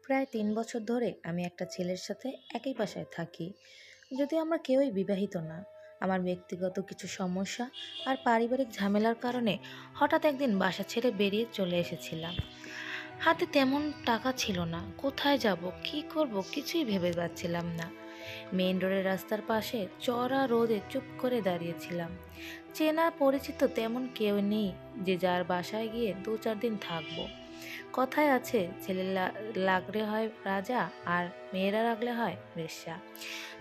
প্রায় ৩ বছর ধরে আমি একটা ছেলের সাথে একই বাসায় থাকি। যদিও আমরা কেউই বিবাহিত না। আমার ব্যক্তিগত কিছু সমস্যা আর পারিবারিক ঝামেলার কারণে হঠাৎ একদিন বাসা ছেড়ে বেরিয়ে চলে এসেছিলাম। হাতে তেমন টাকা ছিল না, কোথায় যাব, কি করব কিছুই ভেবে পাচ্ছিলাম না। মেইন রোডের রাস্তার পাশে চড়া রোদে চুপ করে দাঁড়িয়েছিলাম। চেনা পরিচিত তেমন কেউ নেই যে যার বাসায় গিয়ে ২-৪ দিন থাকবো। কথায় আছে, ছেলে লাগলে হয় রাজা আর মেয়েরা লাগলে হয় বেশ্যা।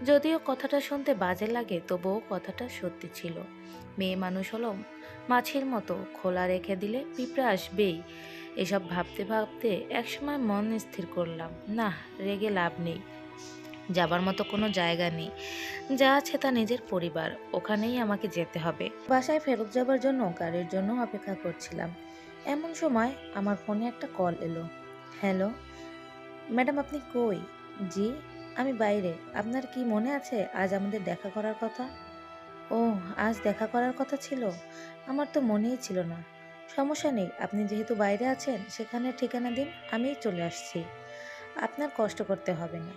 যদিও কথাটা শুনতে বাজে লাগে, তবুও কথাটা সত্যি ছিল। মেয়ে মানুষ হলো মাছির মতো, খোলা রেখে দিলে পিঁপড়ে আসবেই। এসব ভাবতে ভাবতে একসময় মন স্থির করলাম, না, রেগে লাভ নেই। যাবার মতো কোনো জায়গা নেই, যা আছে তা নিজের পরিবার, ওখানেই আমাকে যেতে হবে। বাসায় ফেরত যাবার জন্য গাড়ির জন্য অপেক্ষা করছিলাম। এমন সময় আমার ফোনে একটা কল এলো। হ্যালো ম্যাডাম, আপনি কই? জি, আমি বাইরে। আপনার কি মনে আছে আজ আমাদের দেখা করার কথা? ও, আজ দেখা করার কথা ছিল? আমার তো মনেই ছিল না। সমস্যা নেই, আপনি যেহেতু বাইরে আছেন সেখানে ঠিকানা দিন, আমিই চলে আসছি। আপনার কষ্ট করতে হবে না।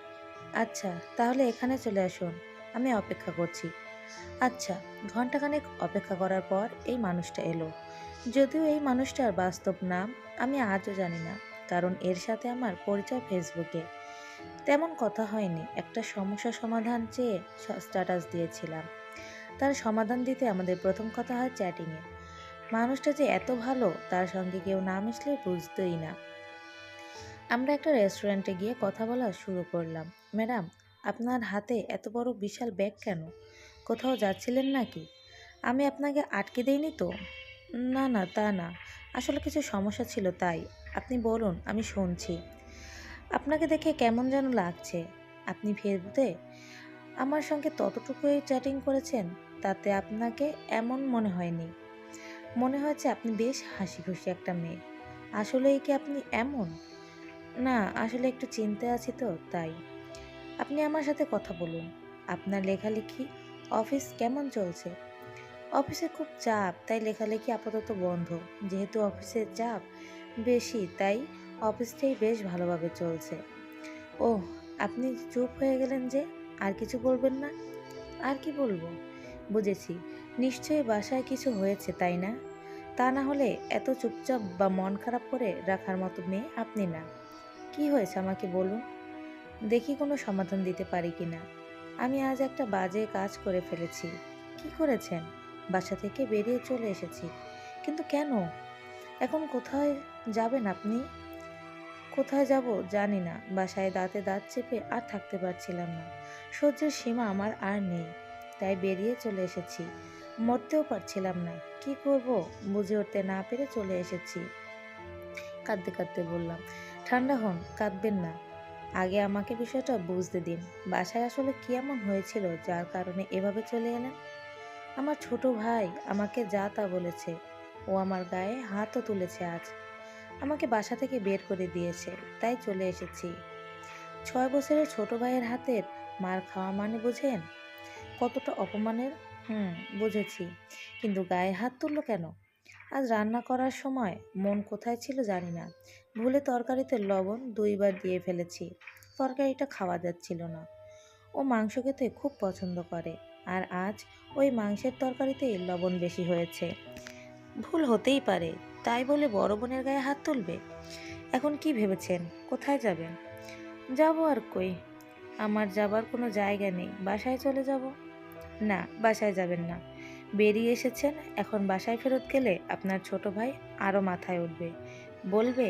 আচ্ছা, তাহলে এখানে চলে আসুন, আমি অপেক্ষা করছি। আচ্ছা। ঘন্টাখানেক অপেক্ষা করার পর এই মানুষটা এলো। যদিও এই মানুষটার বাস্তব নাম আমি আজও জানি না, কারণ এর সাথে আমার পরিচয় ফেসবুকে। তেমন কথা হয়নি, একটা সমস্যা সমাধান চেয়ে স্ট্যাটাস দিয়েছিলাম। তার সমাধান দিতে আমাদের প্রথম কথা হয় চ্যাটিংয়ে। মানুষটা যে এত ভালো, তার সঙ্গে কেউ না মিশলে বুঝতেই না। আমরা একটা রেস্টুরেন্টে গিয়ে কথা বলা শুরু করলাম। ম্যাডাম, আপনার হাতে এত বড় বিশাল ব্যাগ কেন? কোথাও যাচ্ছিলেন নাকি? আমি আপনাকে আটকে দেইনি তো? না না, তা না। আসলে কিছু সমস্যা ছিল তাই। আপনি বলুন, আমি শুনছি। আপনাকে দেখে কেমন যেন লাগছে। আপনি ফেসবুকে আমার সঙ্গে ততটুকুই চ্যাটিং করেছেন, তাতে আপনাকে এমন মনে হয়নি। মনে হয়েছে আপনি বেশ হাসিখুশি একটা মেয়ে। আসলেই কি আপনি এমন? না, আসলে একটু চিন্তায় আছি তো তাই। আপনি আমার সাথে কথা বলুন। আপনার লেখালেখি, অফিস কেমন চলছে? অফিসে খুব চাপ, তাই লেখালেখি আপাতত বন্ধ। যেহেতু অফিসের চাপ বেশি, তাই অফিসটাই বেশ ভালোভাবে চলছে। ওহ, আপনি চুপ হয়ে গেলেন যে, আর কিছু বলবেন না? আর কি বলবো? বুঝেছি, নিশ্চয়ই বাসায় কিছু হয়েছে, তাই না? তা না হলে এত চুপচাপ বা মন খারাপ করে রাখার মতো মেয়ে আপনি না। কি হয়েছে আমাকে বলুন, দেখি কোনো সমাধান দিতে পারি কিনা। আমি আজ একটা বাজে কাজ করে ফেলেছি। কি করেছেন? বাসা থেকে বেরিয়ে চলে এসেছি। কিন্তু কেন? এখন কোথায় যাবেন আপনি? কোথায় যাব জানি না। বাসায় দাঁতে দাঁত চেপে আর থাকতে পারছিলাম না। সহ্যের সীমা আমার আর নেই। তাই বেরিয়ে চলে এসেছি। মরতেও পারছিলাম না। কি করব বুঝে উঠতে না পেরে চলে এসেছি। কাঁদতে কাঁদতে বললাম। ঠান্ডা হন, কাঁদবেন না। আগে আমাকে বিষয়টা বুঝতে দিন। বাসায় আসলে কি এমন হয়েছিল যার কারণে এভাবে চলে এলেন? আমার ছোট ভাই আমাকে যা তা বলেছে। ও আমার গায়ে হাতও তুলেছে আজ। আমাকে বাসা থেকে বের করে দিয়েছে, তাই চলে এসেছি। 6 বছরের ছোট ভাইয়ের হাতের মার খাওয়া মানে বুঝেন কতটা অপমানের? হুম, বুঝেছি। কিন্তু গায়ে হাত তুললো কেন? আজ রান্না করার সময় মন কোথায় ছিল জানি না, ভুলে তরকারিতে লবণ 2বার দিয়ে ফেলেছি। তরকারিটা খাওয়া যাচ্ছিল না। ও মাংস খেতে খুব পছন্দ করে, আর আজ ওই মাংসের তরকারিতেই লবণ বেশি হয়েছে। ভুল হতেই পারে, তাই বলে বড় বোনের গায়ে হাত তুলবে? এখন কি ভেবেছেন, কোথায় যাবেন? যাব আর কই, আমার যাবার কোনো জায়গা নেই, বাসায় চলে যাব। না, বাসায় যাবেন না। বেরিয়ে এসেছেন, এখন বাসায় ফেরত গেলে আপনার ছোট ভাই আরও মাথায় উঠবে। বলবে,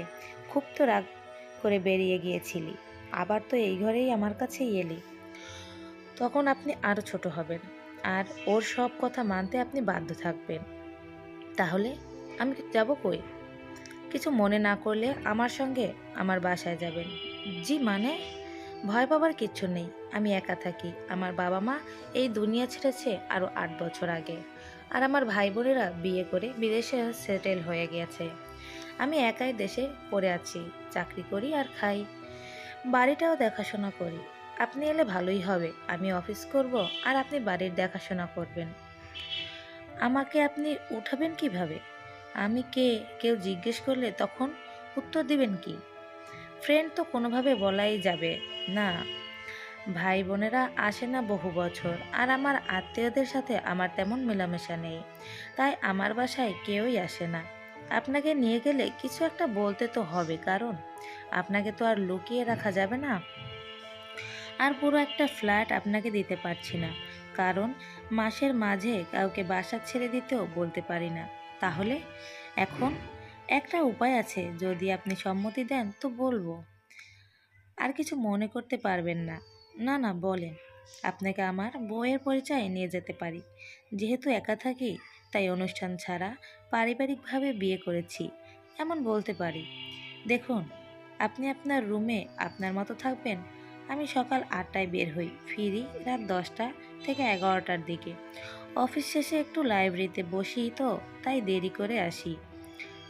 খুব তো রাগ করে বেরিয়ে গিয়েছিলি, আবার তো এই ঘরেই আমার কাছেই এলি। তখন আপনি আরও ছোট হবেন, আর ওর সব কথা মানতে আপনি বাধ্য থাকবেন। তাহলে আমি যাব কই? কিছু মনে না করলে আমার সঙ্গে আমার বাসায় যাবেন। জি মানে? ভয় পাবার কিচ্ছু নেই। আমি একা থাকি। আমার বাবা মা এই দুনিয়া ছেড়েছে আরও 8 বছর আগে। আর আমার ভাই বোনেরা বিয়ে করে বিদেশে সেটেল হয়ে গেছে। আমি একাই দেশে পড়ে আছি, চাকরি করি আর খাই। বাড়িটাও দেখাশোনা করি। আপনি এলে ভালোই হবে। আমি অফিস করব আর আপনি বাড়ির দেখাশোনা করবেন। আমাকে আপনি উঠাবেন কিভাবে? আমি কে, কেউ জিজ্ঞেস করলে তখন উত্তর দিবেন কি? ফ্রেন্ড তো কোনোভাবে বলাই যাবে না। ভাই বোনেরা আসে না বহু বছর, আর আমার আত্মীয়দের সাথে আমার তেমন মেলামেশা নেই, তাই আমার বাসায় কেউই আসে না। আপনাকে নিয়ে গেলে কিছু একটা বলতে তো হবে, কারণ আপনাকে তো আর লুকিয়ে রাখা যাবে না। আর পুরো একটা ফ্ল্যাট আপনাকে দিতে পারছি না, কারণ মাসের মাঝে কাউকে বাসা ছেড়ে দিতেও বলতে পারি না। তাহলে এখন একটা উপায় আছে, যদি আপনি সম্মতি দেন তো বলবো। আর কিছু মনে করতে পারবেন না। না না, বলেন। আপনাকে আমার বউয়ের পরিচয় নিয়ে যেতে পারি। যেহেতু একা থাকি, তাই অনুষ্ঠান ছাড়া পারিবারিকভাবে বিয়ে করেছি, এমন বলতে পারি। দেখুন, আপনি আপনার রুমে আপনার মতো থাকবেন। আমি সকাল 8টায় বের হই, ফিরি রাত 10টা থেকে 11টার দিকে। অফিস শেষে একটু লাইব্রেরিতে বসি তো, তাই দেরি করে আসি।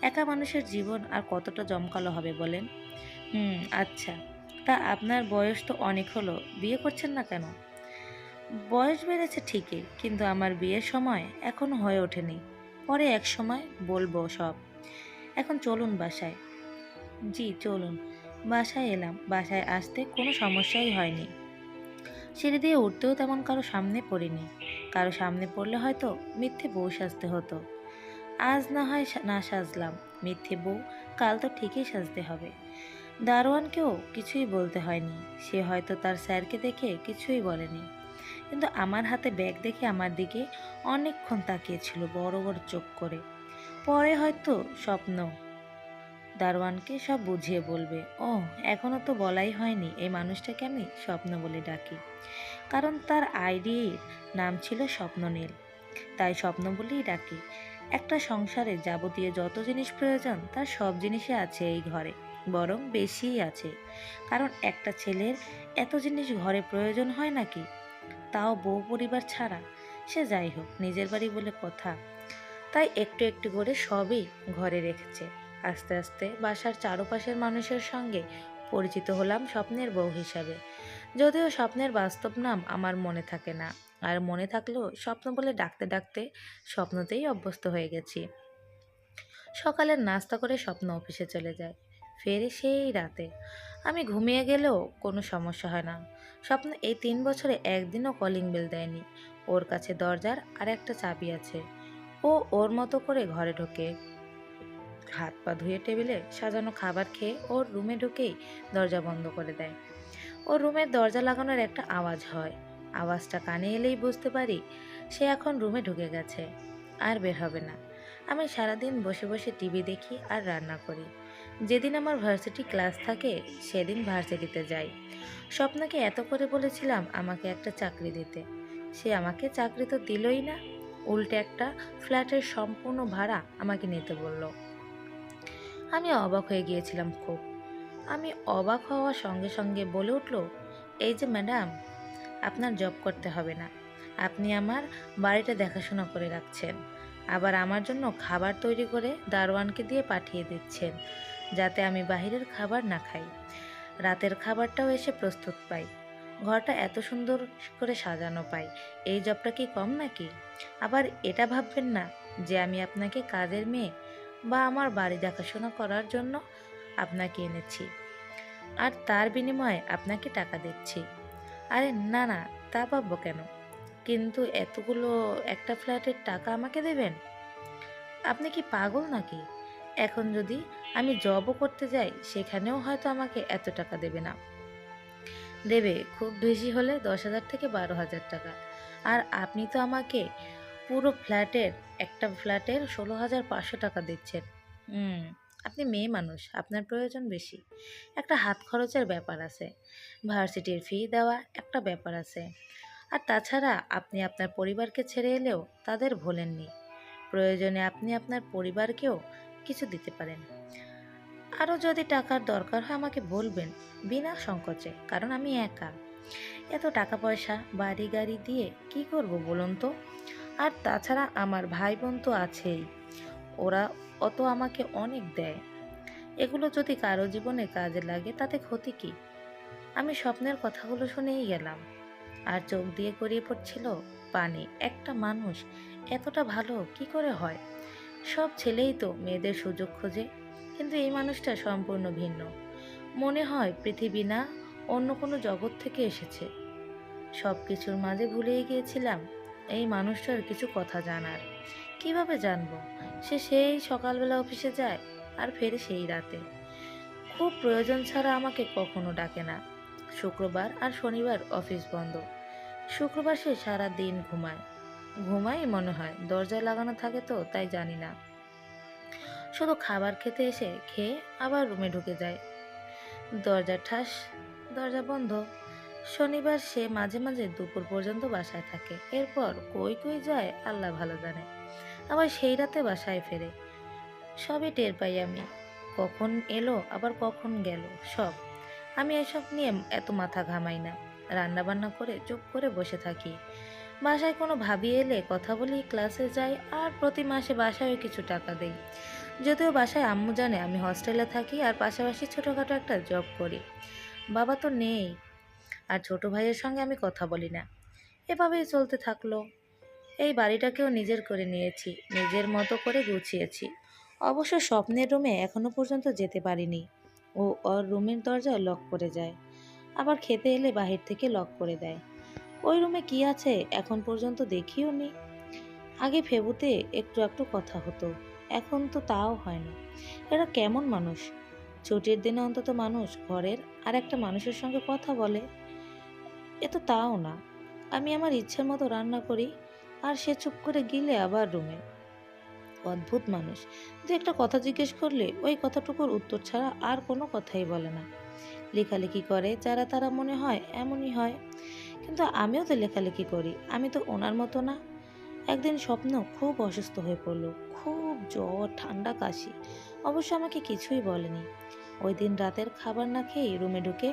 একা মানুষের জীবন আর কতটা জমকালো হবে বলেন? আচ্ছা। তা আপনার বয়স তো অনেক হলো, বিয়ে করছেন না কেন? বয়স বেড়েছে ঠিকই, কিন্তু আমার বিয়ের সময় এখনো হয়ে ওঠেনি। পরে এক সময় বলবো সব। এখন চলুন বাসায়। জি চলুন। বাসায় এলাম। বাসায় আসতে কোনো সমস্যাই হয়নি। সিঁড়ি দিয়ে উঠতেও তেমন কারো সামনে পড়িনি। কারো সামনে পড়লে হয়তো মিথ্যে বউ সাজতে হতো। আজ না হয় না সাজলাম মিথ্যে বউ, কাল তো ঠিকই সাজতে হবে। দারোয়ানকেও কিছুই বলতে হয়নি। সে হয়তো তার স্যারকে দেখে কিছুই বলেনি, কিন্তু আমার হাতে ব্যাগ দেখে আমার দিকে অনেকক্ষণ তাকিয়েছিল বড় বড় চোখ করে। পরে হয়তো স্বপ্ন। দারোয়ানকে সব বুঝিয়ে বলবে। ও, এখনো তো বলাই হয়নি এই মানুষটাকে আমি স্বপ্ন বলে ডাকি, কারণ তার আইডির নাম ছিল স্বপ্ননীল, তাই স্বপ্ন বলেই ডাকি। একটা সংসারে যাবতীয় যত জিনিস প্রয়োজন তার সব জিনিসই আছে এই ঘরে, বরং বেশিই আছে। কারণ একটা ছেলের এত জিনিস ঘরে প্রয়োজন হয় নাকি, তাও বউ পরিবার ছাড়া। সে যাই হোক, নিজের বাড়ি বলে কথা, তাই একটু একটু করে সবই ঘরে রেখেছে। আস্তে আস্তে বাসার চারপাশের মানুষের সঙ্গে পরিচিত হলাম স্বপ্নের বউ হিসাবে। যদিও স্বপ্নের বাস্তব নাম আমার মনে থাকে না, আর মনে থাকলেও স্বপ্ন বলে ডাকতে ডাকতে স্বপ্নতেই অভ্যস্ত হয়ে গেছি। সকালের নাস্তা করে স্বপ্ন অফিসে চলে যায়, ফেরে সেই রাতে। আমি ঘুমিয়ে গেলেও কোনো সমস্যা হয় না। স্বপ্ন এই 3 বছরে একদিনও কলিং বেল দেয়নি। ওর কাছে দরজার আর একটা চাবি আছে। ও ওর মতো করে ঘরে ঢোকে, হাত পা ধুয়ে টেবিলে সাজানো খাবার খেয়ে ওর রুমে ঢুকেই দরজা বন্ধ করে দেয়। ওর রুমের দরজা লাগানোর একটা আওয়াজ হয়। আওয়াজটা কানে এলেই বুঝতে পারি সে এখন রুমে ঢুকে গেছে, আর বের হবে না। আমি সারাদিন বসে বসে টিভি দেখি আর রান্না করি। যেদিন আমার ভার্সিটি ক্লাস থাকে সেদিন ভার্সিটিতে যাই। স্বপ্নকে এত করে বলেছিলাম আমাকে একটা চাকরি দিতে, সে আমাকে চাকরি তো দিলই না, উল্টে একটা ফ্ল্যাটের সম্পূর্ণ ভাড়া আমাকে নিতে বলল। আমি অবাক হয়ে গিয়েছিলাম খুব। আমি অবাক হওয়ার সঙ্গে সঙ্গে বলে উঠল, এই যে ম্যাডাম, আপনার জব করতে হবে না। আপনি আমার বাড়িটা দেখাশোনা করে রাখছেন, আবার আমার জন্য খাবার তৈরি করে দারোয়ানকে দিয়ে পাঠিয়ে দিচ্ছেন, যাতে আমি বাহিরের খাবার না খাই। রাতের খাবারটাও এসে প্রস্তুত পাই। ঘরটা এত সুন্দর করে সাজানো পাই। এই জবটা কি কম নাকি? আবার এটা ভাববেন না যে আমি আপনাকে কাজের মেয়ে বা আমার বাড়ি দেখাশোনা করার জন্য আপনাকে এনেছি, আর তার বিনিময়ে আপনাকে টাকা দিচ্ছি। আরে না না, তা পাবো কেন? কিন্তু এতগুলো একটা ফ্ল্যাটের টাকা আমাকে দেবেন? আপনি কি পাগল নাকি? এখন যদি আমি জবও করতে যাই সেখানেও হয়তো আমাকে এত টাকা দেবে না। দেবে খুব বেশি হলে 10,000 থেকে 12,000 টাকা। আর আপনি তো আমাকে পুরো ফ্ল্যাটের, একটা ফ্ল্যাটের 16,500 টাকা দিচ্ছেন। হুম, আপনি মেয়ে মানুষ, আপনার প্রয়োজন বেশি। একটা হাত খরচের ব্যাপার আছে, ভার্সিটির ফি দেওয়া একটা ব্যাপার আছে। আর তাছাড়া আপনি আপনার পরিবারকে ছেড়ে এলেও তাদের ভোলেননি। প্রয়োজনে আপনি আপনার পরিবারকেও কিছু দিতে পারেন। আরও যদি টাকার দরকার হয় আমাকে বলবেন, বিনা সংকোচে, কারণ আমি একা। এত টাকা পয়সা বাড়ি গাড়ি দিয়ে কি করব বলুন তো? আর তাছাড়া আমার ভাই বোন তো আছেই, ওরা অত আমাকে অনেক দেয়। এগুলো যদি কারো জীবনে কাজে লাগে তাতে ক্ষতি কি? আমি স্বপ্নের কথাগুলো শুনেই গেলাম, আর চোখ দিয়ে গড়িয়ে পড়ছিল পানি। একটা মানুষ এতটা ভালো কি করে হয়? সব ছেলেই তো মেয়েদের সুযোগ খোঁজে, কিন্তু এই মানুষটা সম্পূর্ণ ভিন্ন। মনে হয় পৃথিবী না, অন্য কোনো জগৎ থেকে এসেছে। সব কিছুর মাঝে ভুলেই গিয়েছিলাম এই মানুষটার কিছু কথা জানার। কিভাবে জানবো? সে সেই সকালবেলা অফিসে যায় আর ফেরে সেই রাতে। খুব প্রয়োজন ছাড়া আমাকে কখনো ডাকে না। শুক্রবার আর শনিবার অফিস বন্ধ। শুক্রবার সে সারা দিন ঘুমায়। ঘুমাই মনে হয়, দরজা লাগানো থাকে তো তাই জানি না। শুধু খাবার খেতে এসে খেয়ে আবার রুমে ঢুকে যায়। দরজা ঠাস, দরজা বন্ধ। শনিবার সে মাঝে মাঝে দুপুর পর্যন্ত বাসায় থাকে, এরপর কই কই যায় আল্লাহ ভালো জানে। আবার সেই রাতে বাসায় ফেরে। সবই টের পাই আমি, কখন এলো আবার কখন গেল সব। আমি এসব নিয়ে এত মাথা ঘামাই না। রান্না বান্না করে চুপ করে বসে থাকি। বাসায় কোনো ভাবি এলে কথা বলি, ক্লাসে যাই, আর প্রতি মাসে বাসায়ও কিছু টাকা দেই। যদিও বাসায় আম্মু জানে আমি হস্টেলে থাকি আর পাশাপাশি ছোটোখাটো একটা জব করি। বাবা তো নেই, আর ছোট ভাইয়ের সঙ্গে আমি কথা বলি না। এভাবেই চলতে থাকলো। এই বাড়িটাকেও নিজের করে নিয়েছি, নিজের মতো করে গুছিয়েছি। অবশ্য স্বপ্নের রুমে এখনো পর্যন্ত যেতে পারিনি। ও ওর রুমের দরজা লক করে যায়, আবার খেতে এলে বাহির থেকে লক করে দেয়। ওই রুমে কি আছে এখন পর্যন্ত দেখিও নি। আগে ফেবুতে একটু একটু কথা হতো, এখন তো তাও হয় না। এরা কেমন মানুষ? ছুটির দিনে অন্তত মানুষ ঘরের আর একটা মানুষের সঙ্গে কথা বলে, এ তো তাও না। আমি আমার ইচ্ছের মতো রান্না করি আর সে চুপ করে গিলে আবার রুমে। অদ্ভুত মানুষ। দু একটা কথা জিজ্ঞেস করলে ওই কথাটুকুর উত্তর ছাড়া আর কোনো কথাই বলে না। লেখালেখি করে যারা তারা মনে হয় এমনই হয়, কিন্তু আমিও তো লেখালেখি করি, আমি তো ওনার মতো না। একদিন স্বপ্ন খুব অসুস্থ হয়ে পড়লো, খুব জ্বর, ঠান্ডা, কাশি। অবশ্য আমাকে কিছুই বলেনি। ওই দিন রাতের খাবার না খেয়েই রুমে ঢুকে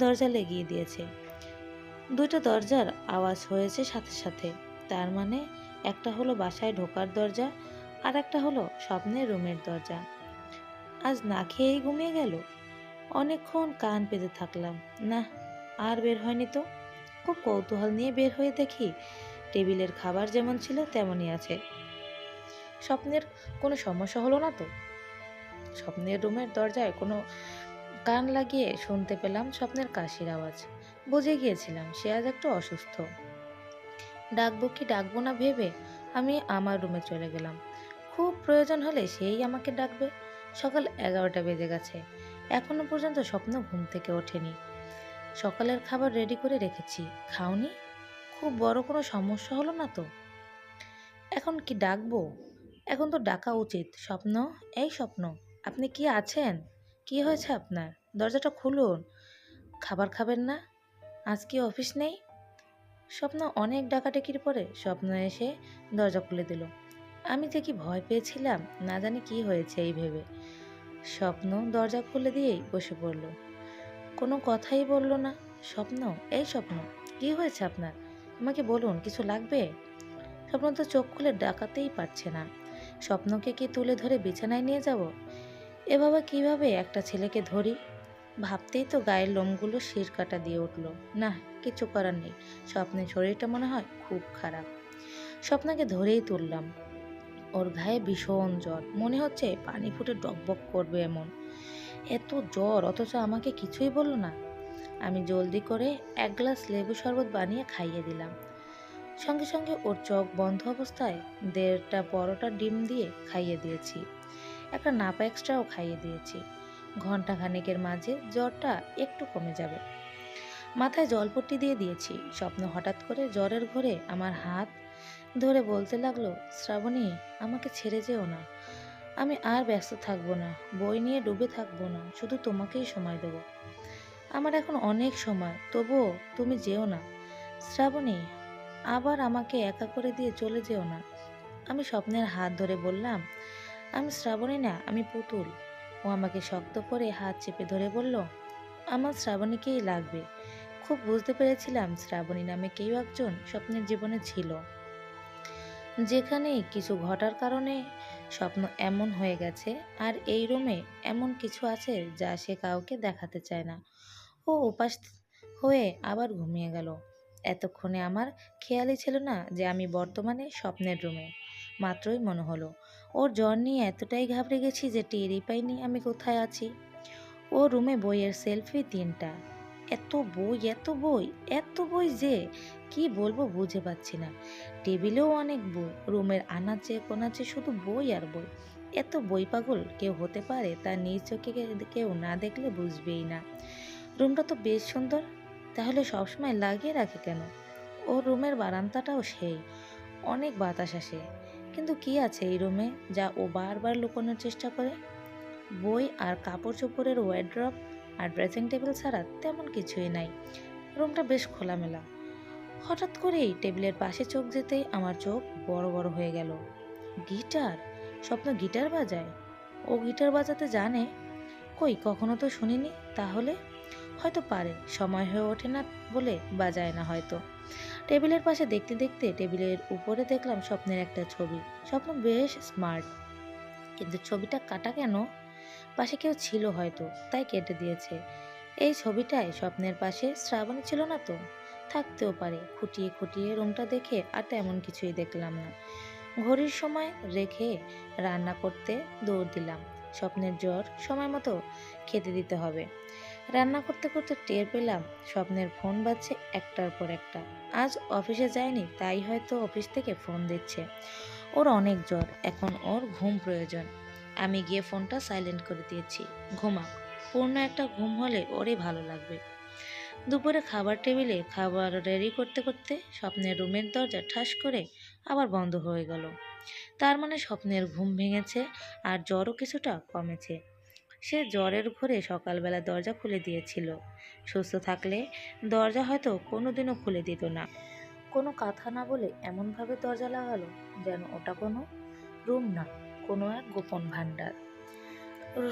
দরজা লেগিয়ে দিয়েছে। দুইটা দরজার আওয়াজ হয়েছে সাথে সাথে। তার মানে একটা হলো বাসায় ঢোকার দরজা, আর একটা হলো স্বপ্নের রুমের দরজা। আজ না খেয়েই ঘুমিয়ে গেল। অনেকক্ষণ কান পেতে থাকলাম, না আর বের হয়নি তো। খুব কৌতূহল নিয়ে বের হয়ে দেখি টেবিলের খাবার যেমন ছিল তেমনই আছে। স্বপ্নের কোনো সমস্যা হলো না তো? স্বপ্নের রুমের দরজায় কোনো কান লাগিয়ে শুনতে পেলাম স্বপ্নের কাশির আওয়াজ। বুঝে গিয়েছিলাম সে আজ একটু অসুস্থ। ডাকবো কি ডাকবো না ভেবে আমি আমার রুমে চলে গেলাম। খুব প্রয়োজন হলে সেই আমাকে ডাকবে। সকাল 11টা বেজে গেছে, এখনো পর্যন্ত স্বপ্ন ঘুম থেকে ওঠেনি। সকালের খাবার রেডি করে রেখেছি, খাওনি? খুব বড় কোনো সমস্যা হলো না তো? এখন কি ডাকবো? এখন তো ডাকা উচিত। স্বপ্ন, এই স্বপ্ন, আপনি কি আছেন? কি হয়েছে আপনার? দরজাটা খুলুন। খাবার খাবেন না? আজ কি অফিস নেই? স্বপ্ন অনেক ডাকাডাকির পরে স্বপ্ন এসে দরজা খুলে দিল। আমি যে কি ভয় পেয়েছিলাম, না জানি কি হয়েছে এই ভেবে। স্বপ্ন দরজা খুলে দিয়েই বসে পড়ল, কোনো কথাই বলল না। স্বপ্ন, এই স্বপ্ন, কি হয়েছে আপনার? আমাকে বলুন, কিছু লাগবে? স্বপ্ন তো চোখ খুলে ডাকাতেই পারছে না। স্বপ্নকে কি তুলে ধরে বিছানায় নিয়ে যাব? এভাবে কিভাবে একটা ছেলেকে ধরি? ভাবতেই তো গায়ের লোমগুলো শিরকাটা দিয়ে উঠল। না, কিছু করার নেই। স্বপ্নের শরীরটা মনে হয় খুব খারাপ। স্বপ্নকে ধরেই তুললাম। ওর গায়ে ভীষণ জ্বর, মনে হচ্ছে পানি ফুটে ডকবক করবে এমন। এত জ্বর অথচ আমাকে কিছুই বলল না। আমি জলদি করে এক গ্লাস লেবু শরবত বানিয়ে খাইয়ে দিলাম। সঙ্গে সঙ্গে ওর চোখ বন্ধ অবস্থায় 1.5টা পরোটা ডিম দিয়ে খাইয়ে দিয়েছি। একটা নাপা এক্সট্রাও খাইয়ে দিয়েছি। ঘন্টা খানেকের মাঝে জ্বরটা একটু কমে যাবে। মাথায় জলপট্টি দিয়ে দিয়েছি। স্বপ্ন হঠাৎ করে জ্বরের ঘোরে আমার হাত ধরে বলতে লাগলো, শ্রাবণী, আমাকে ছেড়ে যেও না। আমি আর ব্যস্ত থাকবো না, বই নিয়ে ডুবে থাকবো না, শুধু তোমাকেই সময় দেব। আমার এখন অনেক সময়, তবুও তুমি যেও না শ্রাবণী। আবার আমাকে একা করে দিয়ে চলে যেও না। আমি স্বপ্নের হাত ধরে বললাম, আমি শ্রাবণী না, আমি পুতুল। ও আমাকে শক্ত করে হাত চেপে ধরে বলল, আমার শ্রাবণীকেই লাগবে। খুব বুঝতে পেরেছিলাম শ্রাবণী নামে কেউ একজন স্বপ্নের জীবনে ছিল, যেখানে কিছু ঘটার কারণে স্বপ্ন এমন হয়ে গেছে। আর এই রুমে এমন কিছু আছে যা সে কাউকে দেখাতে চায় না। ও উপাস হয়ে আবার ঘুমিয়ে গেল। এতক্ষণে আমার খেয়ালই ছিল না যে আমি বর্তমানে স্বপ্নের রুমে। মাত্রই মনে হলো ওর জ্বর নিয়ে এতটাই ঘাবড়ে গেছি যে টেরই পাইনি আমি কোথায় আছি। ও রুমে বইয়ের সেলফি 3টা। এত বই এত বই এত বই যে কি বলবো বুঝে পাচ্ছি না। টেবিলেও অনেক বই, রুমের আনাচে কোনাচে শুধু বই আর বই। এত বই পাগল কেউ হতে পারে তা নিজ চোখে কেউ না দেখলে বুঝবেই না। রুমটা তো বেশ সুন্দর, তাহলে সবসময় লাগিয়ে রাখে কেন? ওর রুমের বারান্দাটাও সেই, অনেক বাতাস আসে। কিন্তু কি আছে এই রুমে যা ও বারবার লুকানোর চেষ্টা করে? বই আর কাপড় চোপড়ের ওয়ার্ড্রপ আর ড্রেসিং টেবিল ছাড়া তেমন কিছুই নাই। রুমটা বেশ খোলামেলা। হঠাৎ করেই টেবিলের পাশে চোখ যেতেই আমার চোখ বড় বড় হয়ে গেল। গিটার! স্বপ্ন গিটার বাজায়? ও গিটার বাজাতে জানে? কই কখনো তো শুনিনি। তাহলে হয়তো পারে, সময় হয়ে ওঠে না বলে বাজায় না হয়তো। টেবিলের পাশে দেখতে দেখতে টেবিলের উপরে দেখলাম স্বপ্নের একটা ছবি। স্বপ্ন বেশ স্মার্ট, কিন্তু ছবিটা কাটা কেন? পাশে কেউ ছিল হয়তো, তাই কেটে দিয়েছে। এই ছবিটায় স্বপ্নের পাশে শ্রাবণী ছিল না তো? থাকতেও পারে। খুঁটিয়ে খুঁটিয়ে রুমটা দেখে আর তেমন কিছুই দেখলাম না। ঘড়ির সময় রেখে রান্না করতে দৌড় দিলাম। স্বপ্নের জ্বর, সময় মতো খেতে দিতে হবে। রান্না করতে করতে টের পেলাম স্বপ্নের ফোন বাজছে একটার পর একটা। আজ অফিসে যায়নি, তাই হয়তো অফিস থেকে ফোন দিচ্ছে। ওর অনেক জ্বর, এখন ওর ঘুম প্রয়োজন। আমি গিয়ে ফোনটা সাইলেন্ট করে দিয়েছি। ঘুমা, পূর্ণ একটা ঘুম হলে ওরই ভালো লাগবে। দুপুরে খাবার টেবিলে খাবার রেডি করতে করতে স্বপ্নের রুমের দরজা ঠাস করে আবার বন্ধ হয়ে গেল। তার মানে স্বপ্নের ঘুম ভেঙেছে আর জ্বরও কিছুটা কমেছে। সে জ্বরের ঘোরে সকালবেলা দরজা খুলে দিয়েছিল। সুস্থ থাকলে দরজা হয়তো কোনোদিনও খুলে দিত না। কোনো কথা না বলে এমনভাবে দরজা লাগালো যেন ওটা কোনো রুম না, কোনো এক গোপন ভাণ্ডার।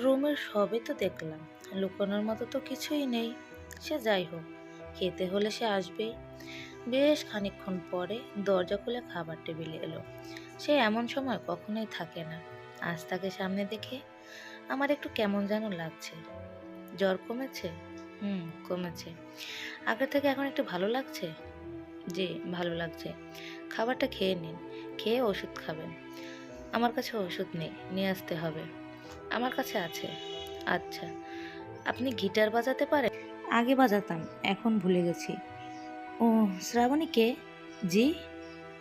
রুমের সবই তো দেখলাম, লুকানোর মতো তো কিছুই নেই। সে যাই হোক, খেতে হলে সে আসবেই। বেশ খানিকক্ষণ পরে দরজা খুলে খাবার টেবিলে এলো। সে এমন সময় কখনোই থাকে না। আজ তাকে সামনে দেখে আমার একটু কেমন যেন লাগছে। জ্বর কমেছে? কমেছে। আগের থেকে এখন একটু ভালো লাগছে? জি, ভালো লাগছে। খাবারটা খেয়ে নিন, খেয়ে ওষুধ খাবেন। আমার কাছে ওষুধ নেই, নিয়ে আসতে হবে। আমার কাছে আছে। আচ্ছা, আপনি গিটার বাজাতে পারেন? আগে বাজাতাম, এখন ভুলে গেছি। ও, শ্রাবণী কে? জি,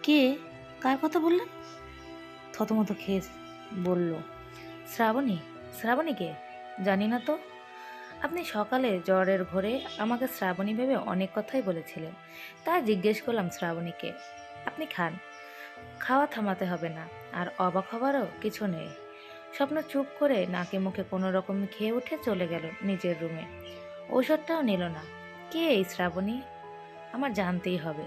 কে? কার কথা বললেন? থতমত খেয়ে বলল, শ্রাবণী। শ্রাবণী কে? জানি না তো। আপনি সকালে জ্বরের ঘোরে আমাকে শ্রাবণী ভেবে অনেক কথাই বলেছিলেন, তাই জিজ্ঞেস করলাম শ্রাবণীকে। আপনি খান, খাওয়া থামাতে হবে না। আর অবাক হবারও কিছু নেই। স্বপ্ন চুপ করে নাকে মুখে কোনো রকম খেয়ে উঠে চলে গেল নিজের রুমে। ঔষধটাও নিল না। কে এই শ্রাবণী? আমার জানতেই হবে।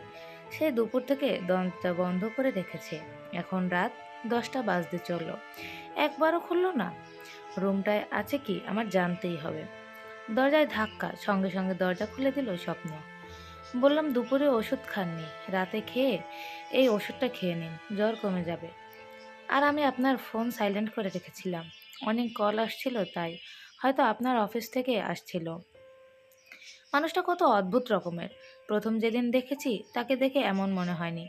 সে দুপুর থেকে দরজা বন্ধ করে রেখেছে। এখন রাত 10টা বাজতে চলল, একবারও খুলল না। রুমটায় আছে কি আমার জানতেই হবে। দরজায় ধাক্কা, সঙ্গে সঙ্গে দরজা খুলে দিল স্বপ্ন। বললাম দুপুরে ওষুধ খাননি, রাতে খেয়ে এই ওষুধটা খেয়ে নিন, জ্বর কমে যাবে। আর আমি আপনার ফোন সাইলেন্ট করে রেখেছিলাম, অনেক কল আসছিল তাই, হয়তো আপনার অফিস থেকে আসছিল। মানুষটা কত অদ্ভুত রকমের। প্রথম যেদিন দেখেছি তাকে দেখে এমন মনে হয়নি।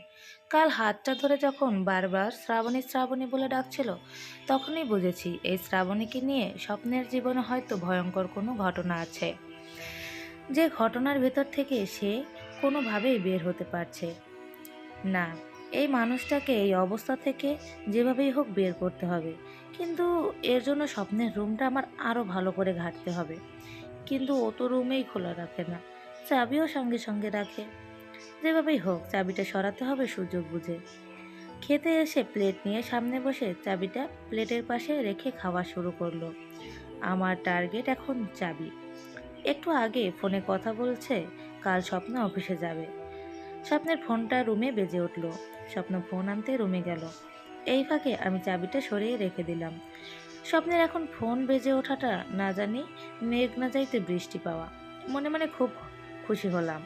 কাল হাতটা ধরে যখন বারবার শ্রাবণী শ্রাবণী বলে ডাকছিল, তখনই বুঝেছি এই শ্রাবণীকে নিয়ে স্বপ্নের জীবনে হয়তো ভয়ঙ্কর কোনো ঘটনা আছে, যে ঘটনার ভেতর থেকে সে কোনোভাবেই বের হতে পারছে না। এই মানুষটাকে এই অবস্থা থেকে যেভাবেই হোক বের করতে হবে। কিন্তু এর জন্য স্বপ্নের রুমটা আমার আরও ভালো করে ঘাঁটতে হবে। কিন্তু ও তো রুমেই খোলা রাখে না, চাবিও সঙ্গে সঙ্গে রাখে। যেভাবেই হোক চাবিটা সরাতে হবে সুযোগ বুঝে। খেতে এসে প্লেট নিয়ে সামনে বসে চাবিটা প্লেটের পাশে রেখে খাওয়া শুরু করলো। আমার টার্গেট এখন চাবি। একটু আগে ফোনে কথা বলছে, কাল স্বপ্ন অফিসে যাবে। স্বপ্নের ফোনটা রুমে বেজে উঠল। স্বপ্ন ফোন আনতে রুমে গেল। এই ফাঁকে আমি চাবিটা সরিয়ে রেখে দিলাম। স্বপ্নের এখন ফোন বেজে ওঠাটা না জানি মেঘ না যাইতে বৃষ্টি পাওয়া। মনে মনে খুব খুশি হলাম।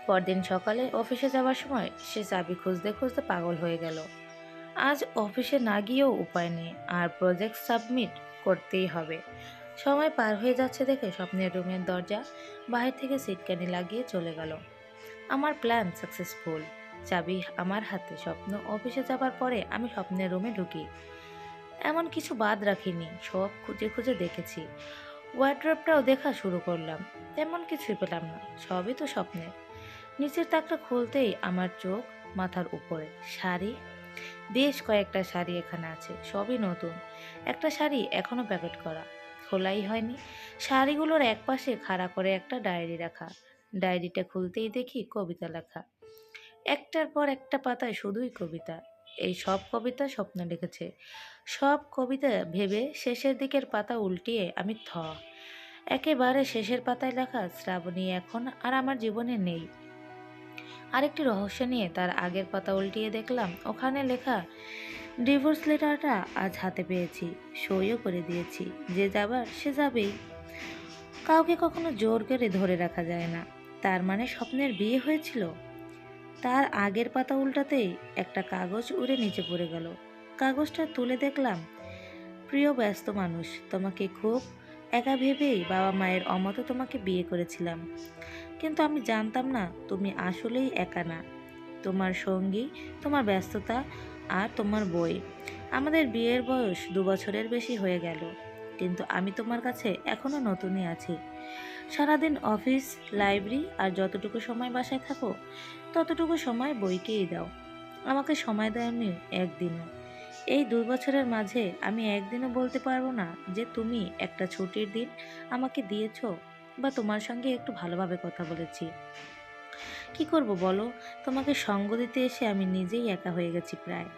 পরদিন সকালে অফিসে যাওয়ার সময় সে চাবি খুঁজতে খুঁজতে পাগল হয়ে গেল। আজ অফিসে না গিয়েও উপায় নেই, আর প্রজেক্ট সাবমিট করতেই হবে। সময় পার হয়ে যাচ্ছে দেখে স্বপ্নের রুমের দরজা বাহির থেকে সিটকানি লাগিয়ে চলে গেল। আমার প্ল্যান সাকসেসফুল। চাবি আমার হাতে। স্বপ্ন অফিসে যাবার পরে আমি স্বপ্নের রুমে ঢুকি। এমন কিছু বাদ রাখিনি, সব খুঁজে খুঁজে দেখেছি। ওয়ার্ড্রোবটাও দেখা শুরু করলাম। তেমন কিছুই পেলাম না, সবই তো স্বপ্নের। নিচের তাকটা খুলতেই আমার চোখ মাথার উপরে। শাড়ি, বেশ কয়েকটা শাড়ি এখানে আছে, সবই নতুন। একটা শাড়ি এখনো প্যাকেট করা, খোলাই হয়নি। শাড়িগুলোর একপাশে খাড়া করে একটা ডায়েরি রাখা। ডায়েরিটা খুলতেই দেখি কবিতা লেখা, একটার পর একটা পাতায় শুধুই কবিতা। এই সব কবিতা স্বপ্ন লিখেছে। সব কবিতা ভেবে শেষের দিকের পাতা উল্টিয়ে আমি একেবারে শেষের পাতায় লেখা, শ্রাবণী এখন আর আমার জীবনে নেই। আরেকটি রহস্য নিয়ে তার আগের পাতা উল্টিয়ে দেখলাম ওখানে লেখা, ডিভোর্স লেটারটা আজ হাতে পেয়েছি, সইও করে দিয়েছি, যে যাবার সে যাবেই। কাউকে কখনো জোর করে ধরে রাখা যায় না। তার মানে স্বপ্নের বিয়ে হয়েছিল। তার আগের পাতা উল্টাতেই একটা কাগজ উড়ে নিচে পড়ে গেল। কাগজটা তুলে দেখলাম, প্রিয় ব্যস্ত মানুষ, তোমাকে খুব একা ভেবেই বাবা মায়ের অমতে তোমাকে বিয়ে করেছিলাম। কিন্তু আমি জানতাম না তুমি আসলেই একা না। তোমার সঙ্গী, তোমার ব্যস্ততা আর তোমার বই। আমাদের বিয়ের বয়স 2 বছরের বেশি হয়ে গেল, কিন্তু আমি তোমার কাছে এখনো নতুনই আছি। সারাদিন অফিস, লাইব্রেরি আর যতটুকু সময় বাসায় থাকো ততটুকু সময় বইকেই দাও। আমাকে সময় দেয়নি একদিনও। এই 2 বছরের মাঝে আমি একদিনও বলতে পারবো না যে তুমি একটা ছুটির দিন আমাকে দিয়েছো বা তোমার সঙ্গে একটু ভালোভাবে কথা বলেছি। কি করব বলো, তোমাকে সঙ্গ দিতে এসে আমি নিজেই একা হয়ে গেছি প্রায়।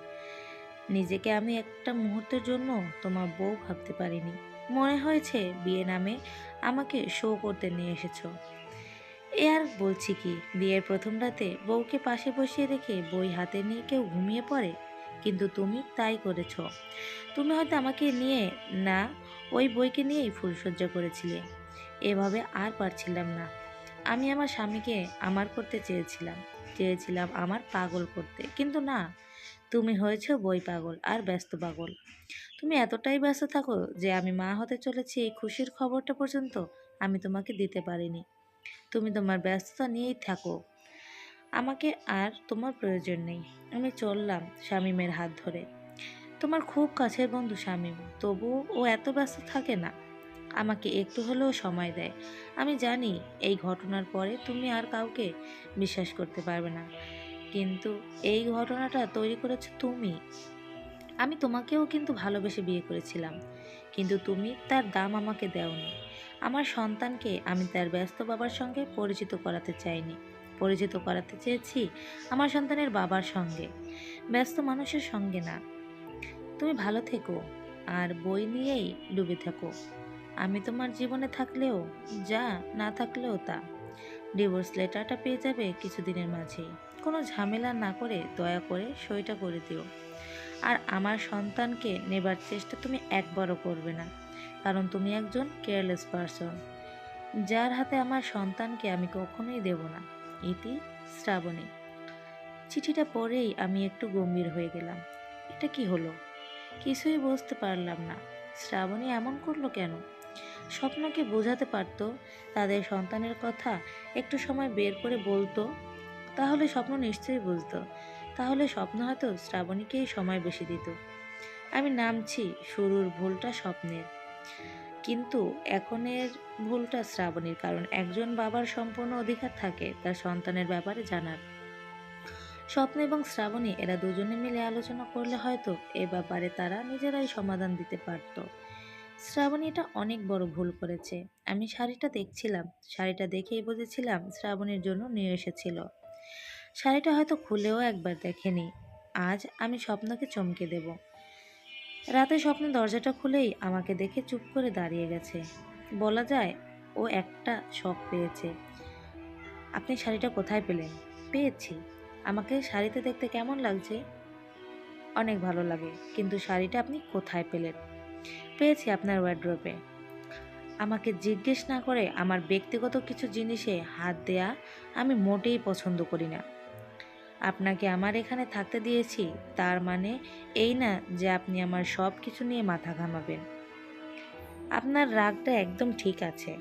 নিজেকে আমি একটা মুহূর্তের জন্য তোমার বউ ভাবতে পারিনি। মনে হয়েছে বিয়ে নামে আমাকে শো করতে নিয়ে এসেছো। এ আর বলছি কি, বিয়ের প্রথম রাতে বউকে পাশে বসিয়ে রেখে বই হাতে নিয়ে কেউ ঘুমিয়ে পড়ে? কিন্তু তুমি তাই করেছ। তুমি হয়তো আমাকে নিয়ে না, ওই বইকে নিয়েই ফুলসজ্জা করেছিলে। এভাবে আর পারছিলাম না। আমি আমার স্বামীকে আমার করতে চেয়েছিলাম, চেয়েছিলাম আমার পাগল করতে, কিন্তু না, তুমি হয়েছ বই পাগল আর ব্যস্ত পাগল। তুমি এতটাই ব্যস্ত থাকো যে আমি মা হতে চলেছি এই খুশির খবরটা পর্যন্ত আমি তোমাকে দিতে পারিনি। তুমি তোমার ব্যস্ততা নিয়েই থাকো, আমাকে আর তোমার প্রয়োজন নেই। আমি চললাম শামীমের হাত ধরে। তোমার খুব কাছের বন্ধু শামীম, তবুও ও এত ব্যস্ত থাকে না, আমাকে একটু হলেও সময় দেয়। আমি জানি এই ঘটনার পরে তুমি আর কাউকে বিশ্বাস করতে পারবে না, কিন্তু এই ঘটনাটা তৈরি করেছো তুমি। আমি তোমাকেও কিন্তু ভালোবেসে বিয়ে করেছিলাম, কিন্তু তুমি তার দাম আমাকে দেওনি। আমার সন্তানকে আমি তার ব্যস্ত বাবার সঙ্গে পরিচিত করাতে চাইনি, পরিচিত করাতে চেয়েছি আমার সন্তানের বাবার সঙ্গে, ব্যস্ত মানুষের সঙ্গে না। তুমি ভালো থেকো আর বই নিয়েই ডুবে থাকো। আমি তোমার জীবনে থাকলেও যা, না থাকলেও তা। ডিভোর্স লেটারটা পেয়ে যাবে কিছুদিনের মাঝেই। কোনো ঝামেলা না করে দয়া করে সইটা করে দিও। আর আমার সন্তানকে নেবার চেষ্টা তুমি একবারও করবে না, কারণ তুমি একজন কেয়ারলেস পারসন, যার হাতে আমার সন্তানকে আমি কখনোই দেব না। ইতি, শ্রাবণী। চিঠিটা পড়েই আমি একটু গম্ভীর হয়ে গেলাম। এটা কি হলো? কিছুই বুঝতে পারলাম না। শ্রাবণী এমন করলো কেন? স্বপ্নকে বোঝাতে পারতো, তাদের সন্তানের কথা একটু সময় বের করে বলতো, তাহলে স্বপ্ন নিশ্চয়ই বুঝতো। তাহলে স্বপ্ন হয়তো শ্রাবণীকেই সময় বেশি দিত। আমি নামছি, শুরুর ভুলটা স্বপ্নের, কিন্তু এখনের ভুলটা শ্রাবণীর, কারণ একজন বাবার সম্পূর্ণ অধিকার থাকে তার সন্তানের ব্যাপারে জানার। স্বপ্ন এবং শ্রাবণী এরা দুজনে মিলে আলোচনা করলে হয়তো এ ব্যাপারে তারা নিজেরাই সমাধান দিতে পারত। শ্রাবণী এটা অনেক বড় ভুল করেছে। আমি শাড়িটা দেখছিলাম, শাড়িটা দেখেই বুঝেছিলাম শ্রাবণীর জন্য নিয়ে এসেছিল। শাড়িটা হয়তো খুলেও একবার দেখেনি। আজ আমি স্বপ্নকে চমকে দেব। রাতে স্বপ্নে দরজাটা খুলেই আমাকে দেখে চুপ করে দাঁড়িয়ে গেছে। বলা যায় ও একটা শখ পেয়েছে। আপনি শাড়িটা কোথায় পেলেন? পেয়েছি। আমাকে শাড়িতে দেখতে কেমন লাগছে? অনেক ভালো লাগে, কিন্তু শাড়িটা আপনি কোথায় পেলেন? পেয়েছি আপনার ওয়ার্ড্রোবে। আমাকে জিজ্ঞেস না করে আমার ব্যক্তিগত কিছু জিনিসে হাত দেয়া আমি মোটেই পছন্দ করি না। আপনাকে আমার এখানে থাকতে দিয়েছি, তার মানে এই না যে আপনি আমার সব কিছু নিয়ে মাথা ঘামাবেন। আপনার রাগটা একদম ঠিক আছে।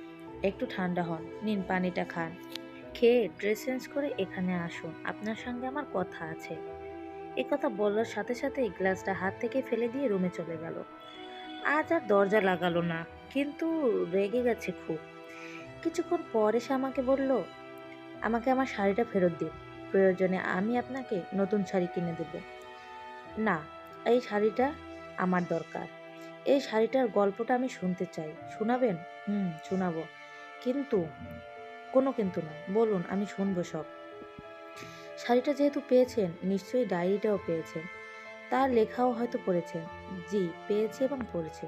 একটু ঠান্ডা হন, নিন পানিটা খান। খেয়ে ড্রেস চেঞ্জ করে এখানে আসুন, আপনার সঙ্গে আমার কথা আছে। কথা বলার সাথে সাথেই গ্লাসটা হাত থেকে ফেলে দিয়ে রুমে চলে গেল। আজ আর দরজা লাগালো না। কিন্তু রেগে গেছে খুব। কিছুক্ষণ পর এসে আমাকে বলল, আমাকে আমার শাড়িটা ফেরত দিন, প্রয়োজনে আমি আপনাকে নতুন শাড়ি কিনে দেব। না, এই শাড়িটা আমার দরকার। এই শাড়িটার গল্পটা আমি শুনতে চাই, শোনাবেন? শোনাবো। কিন্তু, কোনো কিন্তু না, বলুন, আমি শুনবো সব। শাড়িটা যেহেতু পেয়েছেন, নিশ্চয়ই ডায়েরিটাও পেয়েছেন, তার লেখাও হয়তো পড়েছেন। জি, পেয়েছি এবং পড়েছি।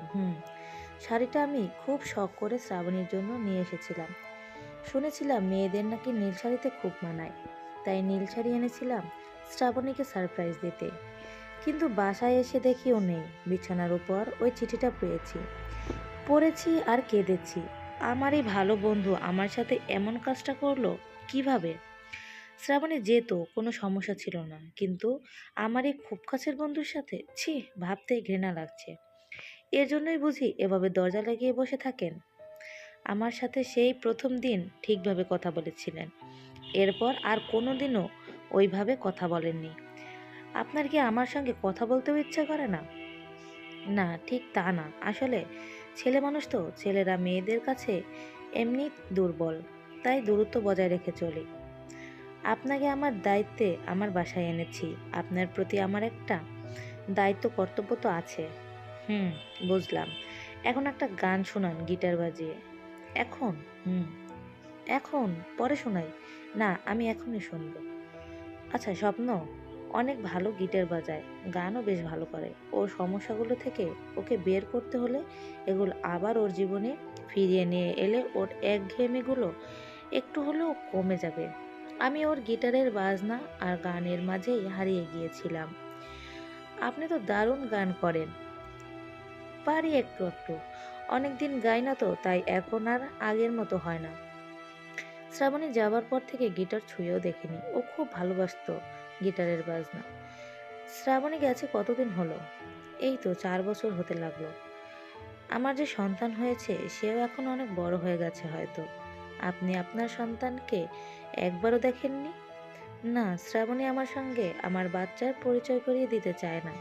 শাড়িটা আমি খুব শখ করে শ্রাবণীর জন্য নিয়ে এসেছিলাম। শুনেছিলাম মেয়েদের নাকি নীল শাড়িতে খুব মানায়, তাই নীল শাড়ি এনেছিলাম শ্রাবণীকে সারপ্রাইজ দিতে। কিন্তু বাসায় এসে দেখিও নেই, বিছানার উপর ওই চিঠিটা পেয়েছি। পড়েছি আর কেঁদেছি। আমার এই ভালো বন্ধু আমার সাথে এমন কাজটা করলো কিভাবে? শ্রাবণী যেত, কোনো সমস্যা ছিল না, কিন্তু আমার এই খুব কাছের বন্ধুর সাথে, ছি, ভাবতেই ঘৃণা লাগছে। এর জন্যই বুঝি এভাবে দরজা লাগিয়ে বসে থাকেন। আমার সাথে সেই প্রথম দিন ঠিকভাবে কথা বলেছিলেন, এরপর আর কোনো দিনও ওইভাবে কথা বলেননি। আপনার কি আমার সঙ্গে কথা বলতেও ইচ্ছা করে না? না, ঠিক তা না, আসলে ছেলে মানুষ তো, ছেলেরা মেয়েদের কাছে এমনি দুর্বল, তাই দূরত্ব বজায় রেখে চলি। আপনাকে আমার দায়িত্বে আমার বাসায় এনেছি, আপনার প্রতি আমার একটা দায়িত্ব কর্তব্য তো আছে। হুম, বুঝলাম। এখন একটা গান শোনান গিটার বাজিয়ে। এখন? এখন? পরে শোনাই? না, আমি এখনই শুনবো। আচ্ছা, স্বপ্ন অনেক ভালো গিটার বাজায়, গানও বেশ ভালো করে। ওর সমস্যাগুলো থেকে ওকে বের করতে হলে, এগুলো আবার ওর জীবনে ফিরিয়ে নিয়ে এলে ওর একঘেয়েমিগুলো একটু হলেও কমে যাবে। আমি ওর গিটারের বাজনা আর গানের মাঝেই হারিয়ে গিয়েছিলাম। আপনি তো দারুণ গান করেন। পারি একটু একটু, অনেকদিন গাই না তো, তাই এখন আর আগের মতো হয় না। শ্রাবণী যাবার পর থেকে গিটার ছুঁয়েও দেখেনি। ও খুব ভালোবাসতো গিটারের বাজনা। শ্রাবণী গেছে কতদিন হলো? এই তো 4 বছর হতে লাগলো। আমার যে সন্তান হয়েছে সেও এখন অনেক বড় হয়ে গেছে হয়তো। আপনি আপনার সন্তানকে একবারও দেখেননি? না, শ্রাবণী আমার সঙ্গে আমার বাচ্চার পরিচয় করিয়ে দিতে চায় না।